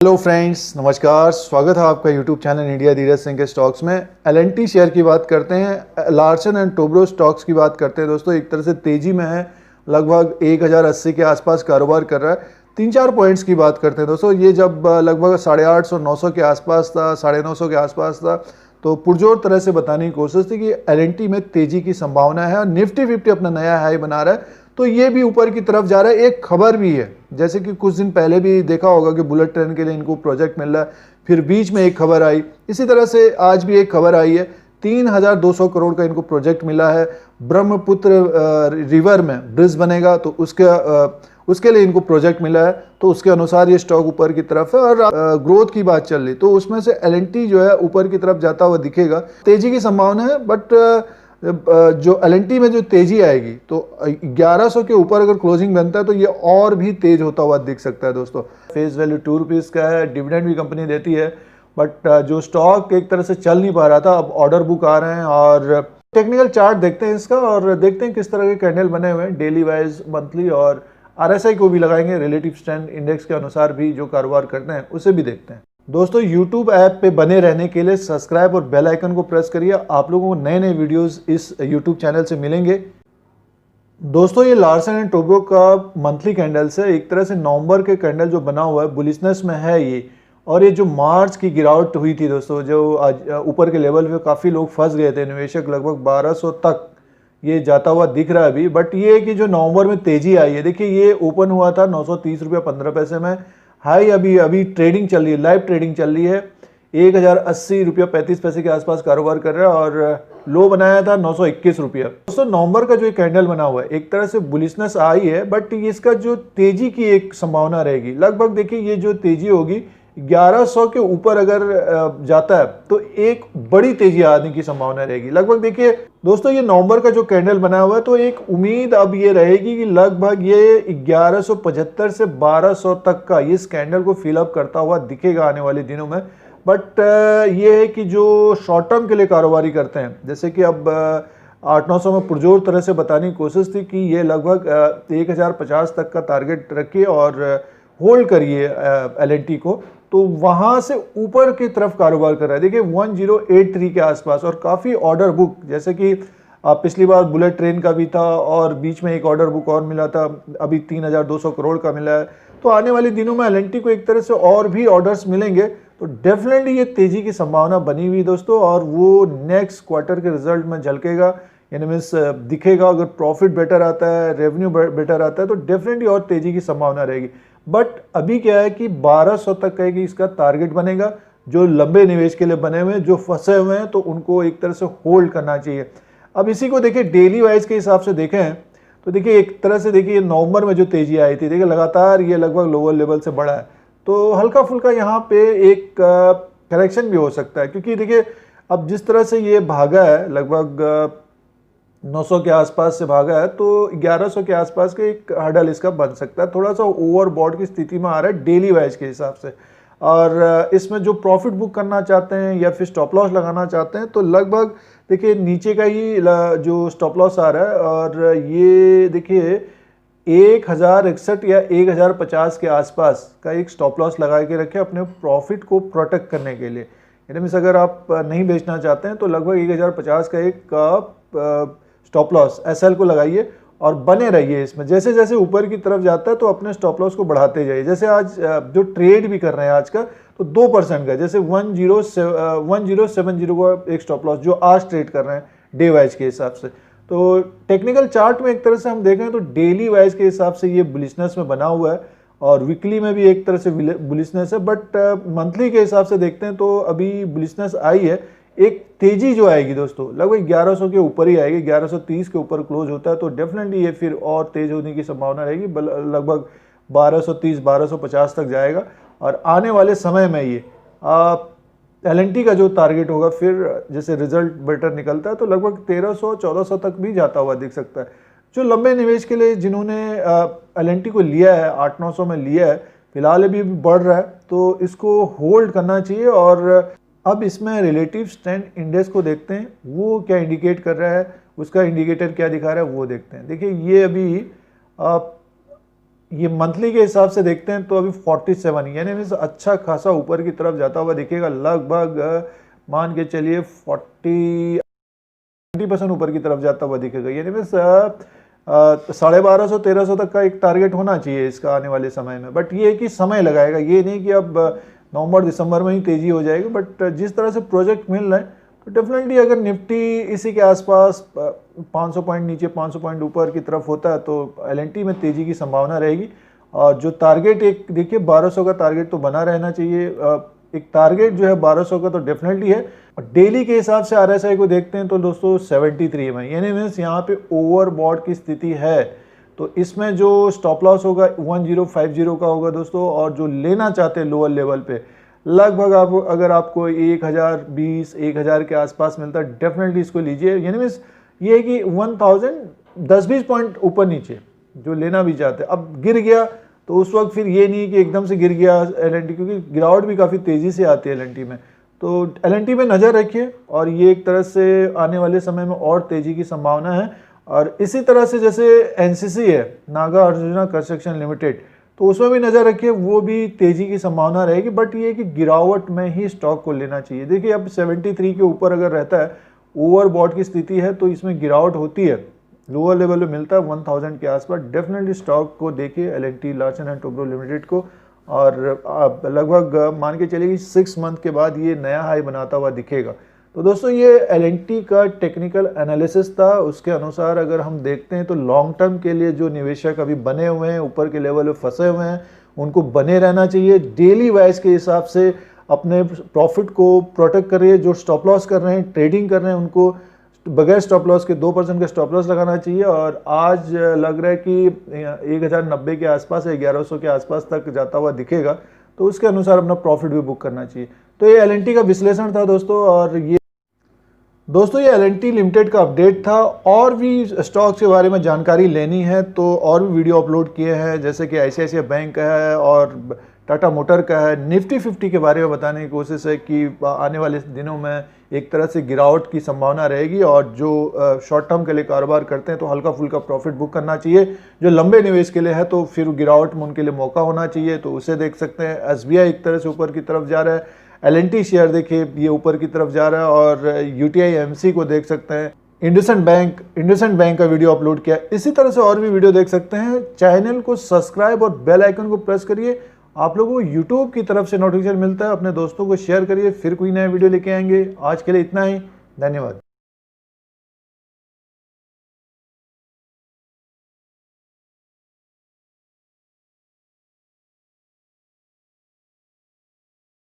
Hello friends, नमस्कार। स्वागत है आपका YouTube channel India Dheeraj Singh के स्टॉक्स में। एल&टी शेयर की बात करते हैं, लार्सन एंड टोब्रो स्टॉक्स की बात करते हैं। दोस्तों, एक तरह से तेजी में है, लगभग 1080 के आसपास कारोबार कर रहा है। 3-4 पॉइंट्स की बात करते हैं दोस्तों। ये जब लगभग 850-900 के आसपास था, 950 के आसपास था, तो पुरजोर तरह से बताने की कोशिश थी कि एल&टी में तेजी की संभावना है और निफ्टी 50 अपना नया हाई बना रहा है, तो ये भी ऊपर की तरफ जा रहा है। एक खबर भी है, जैसे कि कुछ दिन पहले भी देखा होगा कि बुलेट ट्रेन के लिए इनको प्रोजेक्ट मिल रहा है, फिर बीच में एक खबर आई, इसी तरह से आज भी एक खबर आई है। 3200 करोड़ का इनको प्रोजेक्ट मिला है। ब्रह्मपुत्र रिवर में ब्रिज बनेगा, तो उसके लिए इनको प्रोजेक्ट मिला है, तो उसके अनुसार ये स्टॉक ऊपर की तरफ है। और ग्रोथ की बात चल रही, तो उसमें से एल&टी जो है ऊपर की तरफ जाता हुआ दिखेगा। तेजी की संभावना है, बट जो एल&टी में जो तेजी आएगी, तो 1100 के ऊपर अगर क्लोजिंग बनता है तो ये और भी तेज होता हुआ दिख सकता है दोस्तों। फेस वैल्यू 2 रुपीज़ का है, डिविडेंड भी कंपनी देती है, बट जो स्टॉक एक तरह से चल नहीं पा रहा था, अब ऑर्डर बुक आ रहे हैं। और टेक्निकल चार्ट देखते हैं इसका, और देखते हैं किस तरह के कैंडल बने हुए हैं, डेली वाइज, मंथली, और आरएसआई को भी लगाएंगे, रिलेटिव स्ट्रेंथ इंडेक्स के अनुसार भी जो कारोबार करते हैं उसे भी देखते हैं। दोस्तों, YouTube ऐप पे बने रहने के लिए सब्सक्राइब और बेल आइकन को प्रेस करिए। आप लोगों को नए नए वीडियोस इस YouTube चैनल से मिलेंगे। दोस्तों, ये लार्सन एंड टोब्रो का मंथली कैंडल्स है। एक तरह से नवंबर के कैंडल जो बना हुआ है, बुलिशनेस में है ये। और ये जो मार्च की गिरावट हुई थी दोस्तों, जो आज ऊपर के लेवल पे काफ़ी लोग फंस गए थे, निवेशक लगभग 1200 तक ये जाता हुआ दिख रहा है अभी। बट ये है कि जो नवंबर में तेजी आई है, देखिए ये ओपन हुआ था 930 रुपये 15 पैसे में, हाई अभी ट्रेडिंग चल रही है, लाइव ट्रेडिंग चल रही है, 1080 रुपया 35 पैसे के आसपास कारोबार कर रहा है, और लो बनाया था 921 रुपया। दोस्तों, नवंबर का जो एक कैंडल बना हुआ है, एक तरह से बुलिशनेस आई है, बट इसका जो तेजी की एक संभावना रहेगी, लगभग देखिए ये जो तेजी होगी 1100 के ऊपर अगर जाता है तो एक बड़ी तेजी आने की संभावना रहेगी। लगभग देखिए दोस्तों, ये नवंबर का जो कैंडल बना हुआ है, तो एक उम्मीद अब ये रहेगी कि लगभग ये 1175 से 1200 तक का इस कैंडल को फिलअप करता हुआ दिखेगा आने वाले दिनों में। बट ये है कि जो शॉर्ट टर्म के लिए कारोबारी करते हैं, जैसे कि अब 800-900 में पुरजोर तरह से बताने की कोशिश थी कि ये लगभग 1050 तक का टारगेट रखिए और होल्ड करिए एल&टी को, तो वहां से ऊपर की तरफ कारोबार कर रहा है। देखिए 1083 के आसपास, और काफ़ी ऑर्डर बुक, जैसे कि पिछली बार बुलेट ट्रेन का भी था, और बीच में एक ऑर्डर बुक और मिला था, अभी 3200 करोड़ का मिला है। तो आने वाले दिनों में एल&टी को एक तरह से और भी ऑर्डर्स मिलेंगे, तो डेफिनेटली ये तेजी की संभावना बनी हुई दोस्तों, और वो नेक्स्ट क्वार्टर के रिजल्ट में झलकेगा, यानी मीन्स दिखेगा। अगर प्रॉफिट बेटर आता है, रेवेन्यू बेटर आता है, तो डेफिनेटली और तेजी की संभावना रहेगी। बट अभी क्या है कि 1200 तक का इसका टारगेट बनेगा। जो लंबे निवेश के लिए बने हुए हैं, जो फंसे हुए हैं, तो उनको एक तरह से होल्ड करना चाहिए। अब इसी को देखिए डेली वाइज के हिसाब से देखें, तो देखिए एक तरह से देखिए नवंबर में जो तेजी आई थी, देखिए लगातार ये लगभग लोअर लेवल से बढ़ा है, तो हल्का फुल्का यहाँ पे एक करेक्शन भी हो सकता है। क्योंकि देखिए अब जिस तरह से ये भागा है, लगभग 900 के आसपास से भागा है, तो 1100 के आसपास के एक हर्डल इसका बन सकता है। थोड़ा सा ओवरबॉट की स्थिति में आ रहा है डेली वाइज के हिसाब से। और इसमें जो प्रॉफिट बुक करना चाहते हैं या फिर स्टॉप लॉस लगाना चाहते हैं, तो लगभग देखिए नीचे का ही जो स्टॉप लॉस आ रहा है, और ये देखिए 1061 या 1050 के आसपास का एक स्टॉप लॉस लगा के रखें अपने प्रॉफिट को प्रोटेक्ट करने के लिए। यानी मीन्स अगर आप नहीं बेचना चाहते हैं, तो लगभग 1050 का एक स्टॉप लॉस एसएल को लगाइए और बने रहिए इसमें। जैसे जैसे ऊपर की तरफ जाता है, तो अपने स्टॉप लॉस को बढ़ाते जाइए। जैसे आज जो ट्रेड भी कर रहे हैं आज का, तो 2% का, जैसे 1070 का एक स्टॉप लॉस जो आज ट्रेड कर रहे हैं डे वाइज के हिसाब से। तो टेक्निकल चार्ट में एक तरह से हम देखें तो डेली वाइज के हिसाब से ये बुलिशनेस में बना हुआ है, और वीकली में भी एक तरह से बुलिशनेस है। बट मंथली के हिसाब से देखते हैं तो अभी बुलिशनेस आई है। एक तेजी जो आएगी दोस्तों, लगभग 1100 के ऊपर ही आएगी, 1130 के ऊपर क्लोज होता है, तो डेफिनेटली ये फिर और तेज होने की संभावना रहेगी, लगभग 1230 1250 तक जाएगा। और आने वाले समय में ये एल&टी का जो टारगेट होगा, फिर जैसे रिजल्ट बेटर निकलता है, तो लगभग 1300 1400 तक भी जाता हुआ दिख सकता है। जो लंबे निवेश के लिए जिन्होंने एल&टी को लिया है, 800-900 में लिया है, फिलहाल अभी बढ़ रहा है, तो इसको होल्ड करना चाहिए। और अब इसमें रिलेटिव स्ट्रेंथ इंडेक्स को देखते हैं, वो क्या इंडिकेट कर रहा है, उसका इंडिकेटर क्या दिखा रहा है, वो देखते हैं। देखिए ये अभी ये मंथली के हिसाब से देखते हैं तो अभी 47 यानी मीन्स अच्छा खासा ऊपर की तरफ जाता हुआ दिखेगा, लगभग मान के चलिए 20% ऊपर की तरफ जाता हुआ दिखेगा। यानी मीन्स 1250-1300 तक का एक टारगेट होना चाहिए इसका आने वाले समय में। बट ये कि समय लगाएगा, ये नहीं कि अब नवंबर दिसंबर में ही तेजी हो जाएगी। बट जिस तरह से प्रोजेक्ट मिल रहे हैं तो डेफिनेटली अगर निफ्टी इसी के आसपास 500 पॉइंट नीचे 500 पॉइंट ऊपर की तरफ होता है तो एल&टी में तेजी की संभावना रहेगी। और जो टारगेट एक देखिए 1200 का टारगेट तो बना रहना चाहिए। एक टारगेट जो है 1200 का तो डेफिनेटली है। और डेली के हिसाब से आरएसआई को देखते हैं तो दोस्तों 73 में, यानी मीन्स यहाँ पे ओवरबॉट की स्थिति है। तो इसमें जो स्टॉप लॉस होगा 1050 का होगा दोस्तों। और जो लेना चाहते हैं लोअर लेवल पे लगभग आप अगर आपको 1020 1000 के आसपास मिलता है डेफिनेटली इसको लीजिए। यानी मीन्स ये है कि 1020 पॉइंट ऊपर नीचे जो लेना भी चाहते हैं। अब गिर गया तो उस वक्त फिर ये नहीं कि एकदम से गिर गया एल&टी, क्योंकि गिरावट भी काफ़ी तेज़ी से आती है एल&टी में। तो एल&टी में नज़र रखिए और ये एक तरह से आने वाले समय में और तेज़ी की संभावना है। और इसी तरह से जैसे एनसीसी है, नागा अर्जुना कंस्ट्रक्शन लिमिटेड, तो उसमें भी नज़र रखिए, वो भी तेज़ी की संभावना रहेगी। बट ये कि गिरावट में ही स्टॉक को लेना चाहिए। देखिए अब 73 के ऊपर अगर रहता है, ओवरबॉट की स्थिति है तो इसमें गिरावट होती है, लोअर लेवल में मिलता है 1000 के आसपास। डेफिनेटली स्टॉक को देखिए L&T Larsen and Toubro limited को। और लगभग मान के चलिए 6 मंथ के बाद ये नया हाई बनाता हुआ दिखेगा। तो दोस्तों ये एल&टी का टेक्निकल एनालिसिस था। उसके अनुसार अगर हम देखते हैं तो लॉन्ग टर्म के लिए जो निवेशक अभी बने हुए हैं, ऊपर के लेवल में फंसे हुए हैं, उनको बने रहना चाहिए। डेली वाइज के हिसाब से अपने प्रॉफिट को प्रोटेक्ट करिए। जो स्टॉप लॉस कर रहे हैं, ट्रेडिंग कर रहे हैं, उनको बगैर स्टॉप लॉस के 2% का स्टॉप लॉस लगाना चाहिए। और आज लग रहा है कि 1090 के आसपास या 1100 के आसपास तक जाता हुआ दिखेगा, तो उसके अनुसार अपना प्रॉफिट भी बुक करना चाहिए। तो ये एल&टी का विश्लेषण था दोस्तों। और ये एल&टी लिमिटेड का अपडेट था। और भी स्टॉक्स के बारे में जानकारी लेनी है तो और भी वीडियो अपलोड किए हैं, जैसे कि आईसीआईसीआई बैंक का है और टाटा मोटर का है। निफ्टी 50 के बारे में बताने की कोशिश है कि आने वाले दिनों में एक तरह से गिरावट की संभावना रहेगी। और जो शॉर्ट टर्म के लिए कारोबार करते हैं तो हल्का फुल्का प्रॉफिट बुक करना चाहिए। जो लंबे निवेश के लिए है तो फिर गिरावट में उनके लिए मौका होना चाहिए, तो उसे देख सकते हैं। एसबीआई एक तरह से ऊपर की तरफ जा रहा है, एल&टी शेयर देखिए ये ऊपर की तरफ जा रहा है। और यूटीआई एमसी को देख सकते हैं। इंडसइंड बैंक का वीडियो अपलोड किया। इसी तरह से और भी वीडियो देख सकते हैं। चैनल को सब्सक्राइब और बेल आइकन को प्रेस करिए, आप लोगों को यूट्यूब की तरफ से नोटिफिकेशन मिलता है। अपने दोस्तों को शेयर करिए, फिर कोई नया वीडियो लेके आएंगे। आज के लिए इतना ही, धन्यवाद।